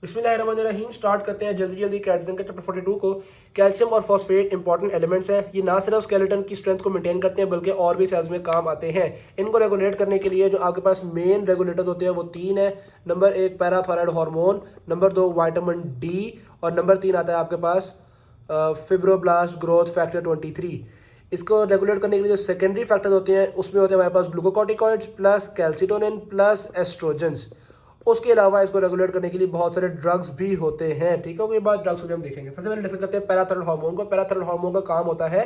बिस्मिल्लाहिर्रहमानिर्रहीम। स्टार्ट करते हैं जल्दी जल्दी कैल्शियम के चैप्टर 42 को। कैल्शियम और फॉस्फेट इंपॉर्टेंट एलिमेंट्स हैं। ये ना सिर्फ स्केलेटन की स्ट्रेंथ को मेंटेन करते हैं बल्कि और भी सेल्स में काम आते हैं। इनको रेगुलेट करने के लिए जो आपके पास मेन रेगुलेटर्स होते हैं वो तीन है। Number 1 parathyroid hormone, number 2 vitamin D और नंबर 3 आता है आपके पास फिब्रोब्लास्ट ग्रोथ फैक्टर 23। इसको रेगुलेट करने के लिए जो सेकेंडरी फैक्टर्स होते हैं उसमें होते हैं हमारे पास glucocorticoids plus calcitonin plus estrogens. उसके अलावा इसको रेगुलेट करने के लिए बहुत सारे ड्रग्स भी होते हैं। ठीक है, उसके बाद ड्रग्स को हम देखेंगे। सबसे पहले डिस्कस करते हैं पैराथायराइड हार्मोन को। पैराथायराइड हार्मोन का काम होता है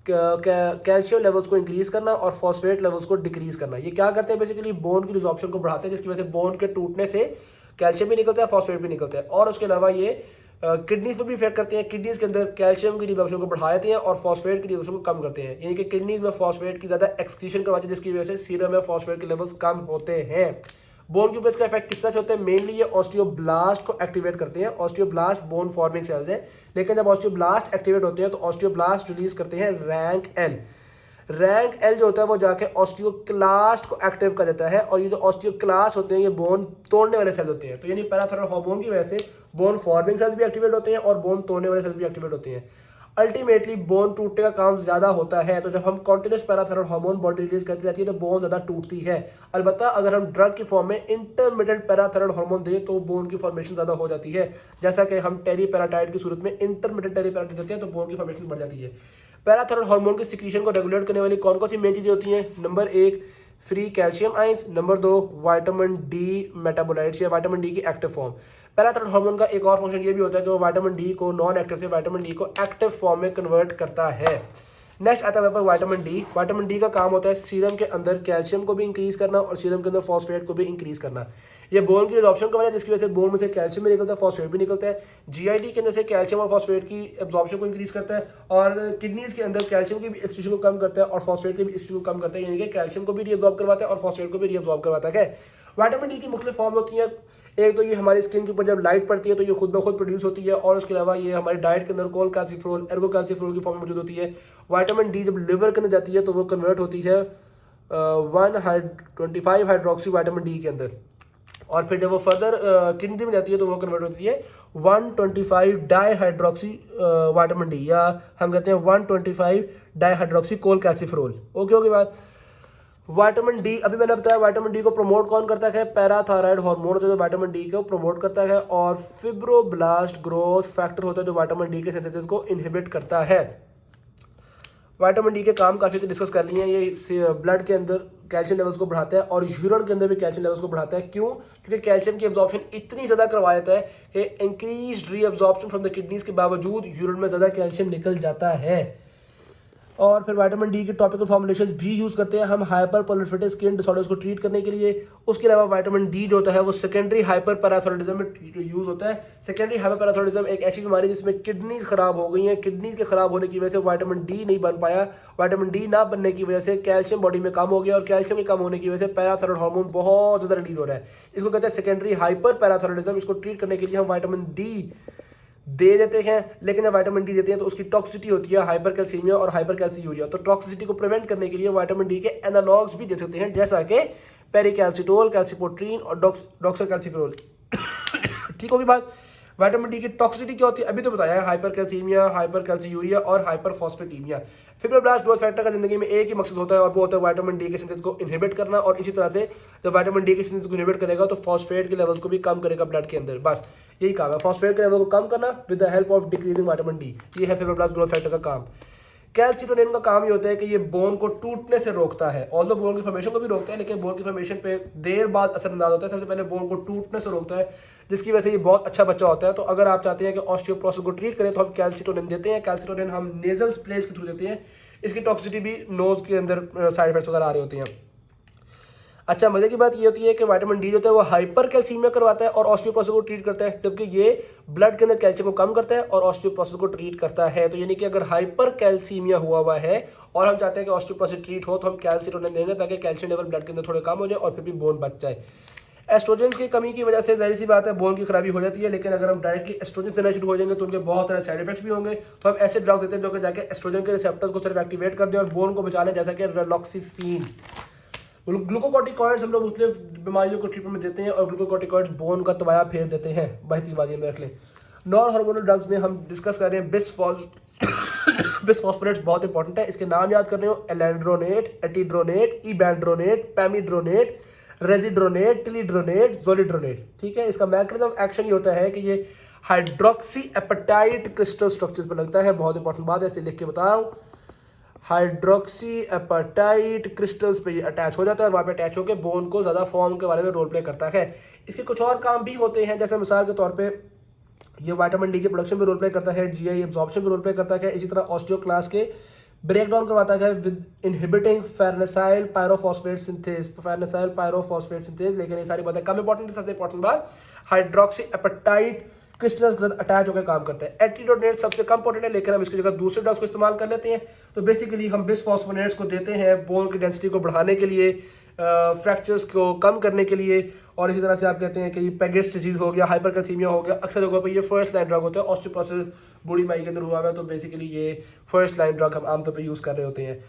कैल्शियम लेवल्स को इंक्रीज करना और फॉस्फेट लेवल्स को डिक्रीज करना। ये क्या करते हैं, बेसिकली बोन की रिजॉर्प्शन को बढ़ाते हैं, जिसकी वजह से बोन के टूटने से कैल्शियम भी निकलता है, फॉस्फेट भी निकलता है। और उसके अलावा ये किडनीज पर भी इफेक्ट करते हैं। किडनीज के अंदर कैल्शियम की रिजॉर्प्शन को बढ़ा देते हैं और फॉस्फेट की रिजॉर्प्शन को कम करते हैं, यानी कि किडनीज में फॉस्फेट की ज्यादा एक्सक्रीशन करवाते हैं, जिसकी वजह से सीरम में फॉस्फेट के लेवल्स कम होते हैं। बोन के ऊपर इसका इफेक्ट किस तरह से होता है, मेनली ये ऑस्टियोब्लास्ट को एक्टिवेट करते हैं। ऑस्टियोब्लास्ट बोन फॉर्मिंग सेल्स हैं, लेकिन जब ऑस्टियोब्लास्ट एक्टिवेट होते हैं तो ऑस्टियोब्लास्ट रिलीज करते हैं रैंक एल। रैंक एल जो होता है वो जाके ऑस्टियोक्लास्ट को एक्टिव कर देता है, और ये जो ऑस्टियोक्लास्ट होते हैं ये बोन तोड़ने वाले सेल्स होते हैं। तो यानी पैराथायराइड हार्मोन की वजह से बोन फॉर्मिंग सेल्स भी एक्टिवेट होते हैं और बोन तोड़ने वाले सेल्स भी एक्टिवेट होते हैं। अल्टीमेटली बोन टूटने का काम ज्यादा होता है। तो जब हम continuous parathyroid hormone body release करती जाती है तो बोन ज्यादा टूटती है। अलबत्ता अगर हम ड्रग की फॉर्म में इंटरमीडिएट पैराथायराइड हार्मोन दें तो बोन की फॉर्मेशन ज्यादा हो जाती है। जैसा कि हम टेरीपेराटाइड की सूरत में इंटरमीडिएट टेरीपेराटाइड देते हैं तो बोन की फॉर्मेशन बढ़ जाती है। पैराथायराइड हार्मोन की सिक्रीशन को रेगुलेट करने वाली कौन कौन सी मेन चीजें होती हैं, number 1 free calcium ions, number 2 vitamin D metabolites या विटामिन डी की एक्टिव फॉर्म। पैराथायराइड हार्मोन का एक और फंक्शन ये भी होता है कि वो विटामिन डी को नॉन एक्टिव से विटामिन डी को एक्टिव फॉर्म में कन्वर्ट करता है। नेक्स्ट आता है हमारे पास विटामिन डी। विटामिन डी का काम होता है सीरम के अंदर कैल्शियम को भी इंक्रीज करना और सीरम के अंदर फॉस्फेट को भी इंक्रीज करना। ये बोन की रिजॉर्प्शन करवाता है, जिसकी वजह से बोन में से कैल्शियम भी निकलता है, फॉस्फेट भी निकलता है। जीआईटी के अंदर से कैल्शियम और फॉस्फेट की एब्जॉर्प्शन को इंक्रीज करता है और किडनीज के अंदर कैल्शियम की भी एक्सक्रीशन को कम करता है और फॉस्फेट की भी एक्सक्रीशन को कम करता है, यानी कि कैल्शियम को भी रीअब्जॉर्ब करवाता है और फॉस्फेट को भी रीअब्जॉर्ब करवाता है। विटामिन डी की मुख्तलिफ फॉर्म होती है। एक तो ये हमारी स्किन के ऊपर जब लाइट पड़ती है तो ये खुद ब खुद प्रोड्यूस होती है, और उसके अलावा ये हमारी डाइट के अंदर कोलकाल्सिफेरोल एर्गोकाल्सिफेरोल की फॉर्म में मौजूद होती है। विटामिन डी जब लिवर के अंदर जाती है तो वो कन्वर्ट होती है 125 हाइड्रोक्सी विटामिन डी के अंदर, और फिर जब वो फर्दर किडनी में जाती है तो वो कन्वर्ट होती है 125 डाई हाइड्रोक्सी विटामिन डी, या हम कहते हैं 125 डाई हाइड्रोक्सी कोलकाल्सिफेरोल। ओके होगी बात। विटामिन डी, अभी मैंने बताया विटामिन डी को प्रमोट कौन करता है, पैराथायराइड हार्मोन होता है जो विटामिन डी को प्रमोट करता है, और फिब्रोब्लास्ट ग्रोथ फैक्टर होता है जो विटामिन डी के सिंथेसिस को इनहिबिट करता है। विटामिन डी के काम काफी डिस्कस कर लिए हैं। ये ब्लड के अंदर कैल्शियम लेवल्स को बढ़ाता है और यूरिन के अंदर भी कैल्शियम लेवल्स को बढ़ाता है। क्यों? क्योंकि कैल्शियम की एब्जॉर्प्शन इतनी ज्यादा करवा देता है कि increase reabsorption from the kidneys के बावजूद यूरिन में ज्यादा कैल्शियम निकल जाता है। और फिर विटामिन डी के टॉपिकल फॉर्मुलेशंस भी यूज करते हैं हम हाइपर प्रोलिफरेटिव स्किन डिसऑर्डर्स को ट्रीट करने के लिए। उसके अलावा विटामिन डी जो होता है वो सेकेंडरी हाइपर पैराथायरॉइडिज्म में यूज होता है। सेकेंडरी हाइपर पैराथायरॉइडिज्म एक ऐसी बीमारी जिसमें किडनीज खराब हो गई हैं। किडनीज के खराब होने की वजह से विटामिन डी नहीं बन पाया। विटामिन डी ना बनने की वजह से कैल्शियम बॉडी में कम हो गया, और कैल्शियम के कम होने की वजह से पैराथायरॉइड हार्मोन बहुत ज्यादा रिलीज हो रहा है। इसको कहते हैं सेकेंडरी हाइपर पैराथायरॉइडिज्म। इसको ट्रीट करने के लिए हम विटामिन डी दे देते हैं, लेकिन जब विटामिन डी देते हैं तो उसकी टॉक्सिसिटी होती है हाइपर कैल्सीमिया और हाइपर कैल्सीयूरिया। तो टॉक्सिसिटी को प्रिवेंट करने के लिए विटामिन डी के एनालॉग्स भी दे सकते हैं, जैसा कि पेरिकैल्सिटोल, कैल्सिपोट्रीन और डॉक्सरकैल्सिफेरोल। ठीक होगी बात। विटामिन डी की टॉक्सिसिटी क्या होती है अभी तो बताया है, हाइपर कैल्सीमिया, हाइपर कैल्सीयूरिया और हाइपर फॉस्फेटीमिया। फिब्रोब्लास्ट ग्रोथ फैक्टर का जिंदगी में एक ही मकसद होता है और वो होता है विटामिन डी के सिंथेसिस को इनहिबिट करना, और इसी तरह से जब विटामिन डी के सिंथेसिस को इनहिबिट करेगा तो फॉस्फेट के लेवल्स को भी कम करेगा ब्लड के अंदर। बस यही काम है, फॉस्फेट के लेवल को कम करना with the help of decreasing vitamin D. ये है फिब्रोब्लास्ट ग्रोथ फैक्टर का काम। कैल्सिटोनिन का काम ये होता है कि ये बोन को टूटने से रोकता है। ऑल्दो बोन की फॉर्मेशन को भी रोकता है, लेकिन बोन की फॉर्मेशन पे देर बाद असरअंदाज होता है। सबसे पहले बोन को टूटने से रोकता है, जिसकी वजह से ये बहुत अच्छा बच्चा होता है। तो अगर आप चाहते हैं कि ऑस्टियोपोरोसिस को ट्रीट करें तो हम कैल्सिटोनिन देते हैं। कैल्सिटोनिन हम नेजल स्प्रेज के थ्रू देते हैं। इसकी टॉक्सिसिटी भी नोज के अंदर साइड इफेक्ट्स वगैरह आ रहे होते हैं। अच्छा, मजे की बात ये होती है कि विटामिन डी जो होता है वो हाइपर कैल्सीमिया करवाता है और ऑस्टियोपोरोसिस को ट्रीट करता है, जबकि ये ब्लड के अंदर कैल्शियम को कम करता है और ऑस्टियोपोरोसिस को ट्रीट करता है। तो यानी कि अगर हाइपर कैल्सीमिया हुआ है और हम चाहते हैं कि ऑस्टियोपोरोसिस ट्रीट हो तो हम कैल्सिटोनिन देंगे ताकि कैल्शियम लेवल ब्लड के अंदर थोड़े कम हो जाए और फिर भी बोन बच जाए। एस्ट्रोजन की कमी की वजह से जाहिर सी बात है बोन की खराबी हो जाती है, लेकिन अगर हम डायरेक्टली एस्ट्रोजन देना शुरू हो जाएंगे तो उनके बहुत सारे साइड इफेक्ट्स भी होंगे। तो हम ऐसे ड्रग्स देते हैं जो कि जाके एस्ट्रोजन के रिसेप्टर्स को सिर्फ एक्टिवेट कर दें और बोन को बचा लें, जैसा कि रेलॉक्सिफीन। ग्लूकोकॉर्टिकॉइड्स हम लोग मुख्तलिफ बीमारियों को ट्रीटमेंट में देते हैं और ग्लूकोकॉर्टिकॉइड्स बोन का तबाया फेर देते हैं, बहतीबाजी में रख लें। नॉन हार्मोनल ड्रग्स में हम डिस्कस कर रहे हैं बिसफॉस्फोनेट्स बहुत इंपॉर्टेंट है, इसके नाम याद कर रहे हो, एलेंड्रोनेट, एटीड्रोनेट, इबैंड्रोनेट, पैमीड्रोनेट, रेजिड्रोनेट, टिलीड्रोनेट, जोलिड्रोनेट। ठीक है, इसका मैकेनिज्म ऑफ एक्शन ये होता है कि ये हाइड्रोक्सी एपेटाइट क्रिस्टल स्ट्रक्चर पर लगता है, बहुत इंपॉर्टेंट बात है, इसलिए लिख के बता रहा हूँ। हाइड्रोक्सी एपेटाइट क्रिस्टल्स पे ये अटैच हो जाता है और वहाँ पे अटैच होकर बोन को ज़्यादा फॉर्म के बारे में रोल प्ले करता है। इसके कुछ और काम भी होते हैं, जैसे मिसाल के तौर पे ये विटामिन डी के प्रोडक्शन में रोल प्ले करता है, जीआई एब्जॉर्प्शन में रोल प्ले करता है, इसी तरह ऑस्टियोक्लास्ट के ब्रेक डाउन करवाता है विद इनहिबिटिंग फेरनेसाइल पायरोफॉस्फेट सिंथेज। लेकिन ये सारी बातें कम इंपॉर्टेंट है, सबसे इंपॉर्टेंट बात हाइड्रोक्सी एपेटाइट क्रिस्टल्स के साथ अटैच होकर काम करता है। एटीड्रोनेट सबसे कम इंपॉर्टेंट है, लेकिन हम इसकी जगह दूसरे ड्रग्स को इस्तेमाल कर लेते हैं। तो बेसिकली हम बिसफॉस्फोनेट्स को देते हैं बोन की डेंसिटी को बढ़ाने के लिए, फ्रैक्चर्स को कम करने के लिए, और इसी तरह से आप कहते हैं कि पेगेट्स डिजीज हो गया, हाइपरकैल्सीमिया हो गया, अक्सर जगहों पर ये फर्स्ट लाइन ड्रग होता है। ऑस्टियोपोरोसिस बूढ़ी माई के अंदर हुआ है, तो बेसिकली ये फर्स्ट लाइन ड्रग हम आमतौर पर यूज़ कर रहे होते हैं।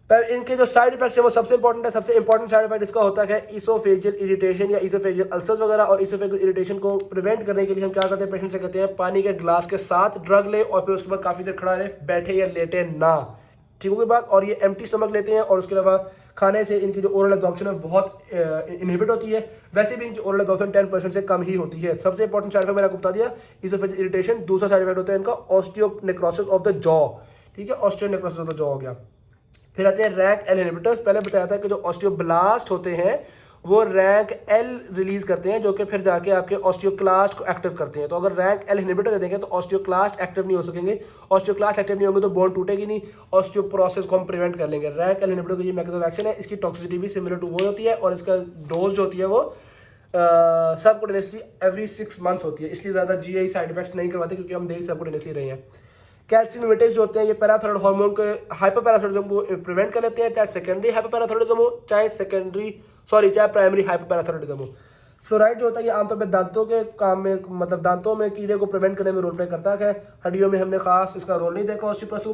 पर इनके जो साइड इफेक्ट्स है वो सबसे इंपॉर्टेंट है। सबसे इंपॉर्टेंट साइड इफेक्ट इसका होता है इसोफेजियल इरिटेशन या इसोफेजियल अल्सर्स वगैरह। और इसोफेजियल इरिटेशन को प्रिवेंट करने के लिए हम क्या करते हैं, पेशेंट से कहते हैं पानी के ग्लास के साथ ड्रग ले और फिर उसके बाद काफ़ी देर खड़ा रहे, बैठे या लेटे ना। ठीक होगी बात। और ये एम्प्टी स्टमक लेते हैं और उसके अलावा खाने से इनकी जो ओरल एब्जॉर्प्शन है बहुत इनहिबिट होती है। वैसे भी इनकी ओरल एब्जॉर्प्शन 10% से कम ही होती है। सबसे इंपॉर्टेंट साइड इफेक्ट मैंने आपको बता दिया इसोफेजियल इरिटेशन। दूसरा साइड इफेक्ट होता है इनका ऑस्टियोनेक्रोसिस ऑफ द जॉ। ठीक है, ऑस्टियोनेक्रोसिस ऑफ द जॉ हो गया। फिर आते हैं रैंक एल इनहिबिटर्स। पहले बताया था कि जो ऑस्टियोब्लास्ट होते हैं वो रैंक एल रिलीज करते हैं, जो कि फिर जाके आपके ऑस्टियोक्लास्ट को एक्टिव करते हैं। तो अगर रैंक एल इनहिबिटर दे देंगे तो ऑस्टियोक्लास्ट एक्टिव नहीं हो सकेंगे। ऑस्टियोक्लास्ट एक्टिव नहीं होंगे तो बोन टूटेगी नहीं, ऑस्टियोपोरोसिस को हम प्रिवेंट कर लेंगे। रैंक एल इनहिबिटर का ये मैकेनिज्म ऑफ एक्शन है। इसकी टॉक्सिसिटी भी सिमिलर टू वो होती है और इसका डोज जो होती है वो सबकूटेनियसली एवरी 6 मंथ्स होती है। इसलिए ज़्यादा जीआई साइड इफेक्ट्स नहीं करवाते क्योंकि हम देख सबकूटेनियसली रहे हैं। कैल्शियम इमिटेज जो होते हैं ये पैराथायरॉइड हार्मोन के हाइपरपैराथायरॉइडिज्म को प्रिवेंट कर लेते हैं, चाहे सेकेंडरी हाइपरपैराथायरॉइडिज्म हो चाहे प्राइमरी हाइपरपैराथायरॉइडिज्म हो। फ्लोराइड जो होता है ये आमतौर पर दांतों के काम में, मतलब दांतों में कीड़े को प्रिवेंट करने में रोल प्ले करता है। हड्डियों में हमने खास इसका रोल नहीं देखा ऑस्टियोपोरोसिस को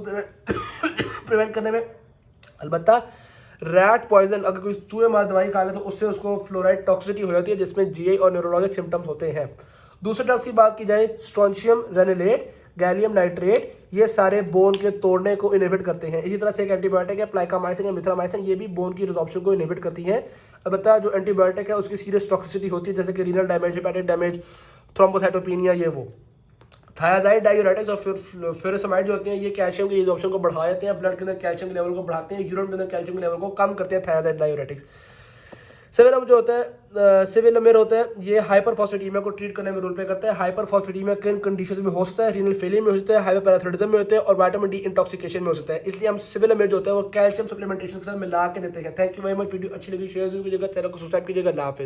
प्रिवेंट करने में। अलबत्ता रैट पॉइजन अगर कोई चूहे मार दवाई खा ले तो उससे उसको फ्लोराइड टॉक्सिसिटी हो जाती है, जिसमें जीआई और न्यूरोलॉजिक सिम्टम्स होते हैं। दूसरे ड्रग्स की बात की जाए, स्ट्रोंशियम रेनिलेट, गैलियम नाइट्रेट, ये सारे बोन के तोड़ने को इनहिबिट करते हैं। इसी तरह से एक एंटीबायोटिक है प्लाइकामाइसिन या मिथ्रामाइसिन, ये भी बोन की रिजॉर्प्शन को इनहिबिट करती है। अलबत्ता जो एंटीबायोटिक है उसकी सीरियस टॉक्सिसिटी होती है, जैसे कि renal damage, hepatic damage, thrombocytopenia, ये वो। थायाजाइड डायूरेटिक्स और फ्यूरासामाइड जो होते हैं ये कैल्शियम की रिजॉर्प्शन को बढ़ा देते हैं, ब्लड के अंदर कैल्शियम के लेवल को बढ़ाते हैं, यूरिन के अंदर कैल्शियम के लेवल को कम करते हैं थायाजाइड डायूरेटिक्स। सेवेलम जो होता है सिविलमेर होता है, ये हाइपरफॉस्फेटीमिया को ट्रीट करने में रोल प्ले करता है। हाइपरफॉस्फेटीमिया किन कंडीशंस में हो सकता है, रीनल फेलियर में हो सकता है, हाइपरपैराथायरॉइडिज्म में होता है और विटामिन डी इंटॉक्सिकेशन में हो सकता है। इसलिए हम सिविलमेर जो होता है वो कैल्शियम सप्लीमेंटेशन के साथ मिला के देते हैं। Thank you very much. Video अच्छी लगी शेयर जरूर कीजिएगा, चैनल को सब्सक्राइब कीजिएगा। अल्लाह हाफिज़।